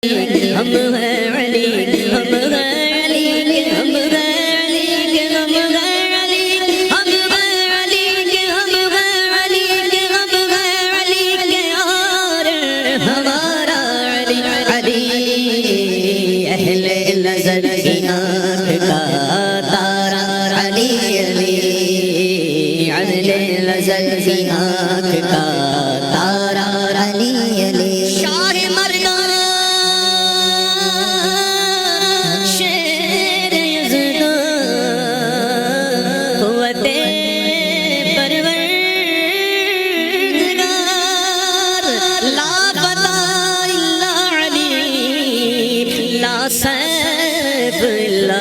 हम हैं अली, हम हैं अली, हम हैं अली, हम हैं अली, हम हैं अली, हम हैं अली, हम हैं अली के और हमारा अली अली अहले नज़र की आँख का तारा अली अली अहले नज़र की आँख का तारा अली अली शाह मर्दा शेर यज़दा क़ुव्वते परवरदिगार ला फता इल्ला अली ला सैफ इल्ला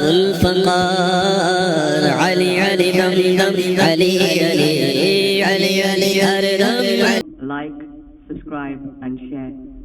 ज़ुल्फ़कार अली अली दम दम अली अली अली अली हर दम Like, subscribe and share.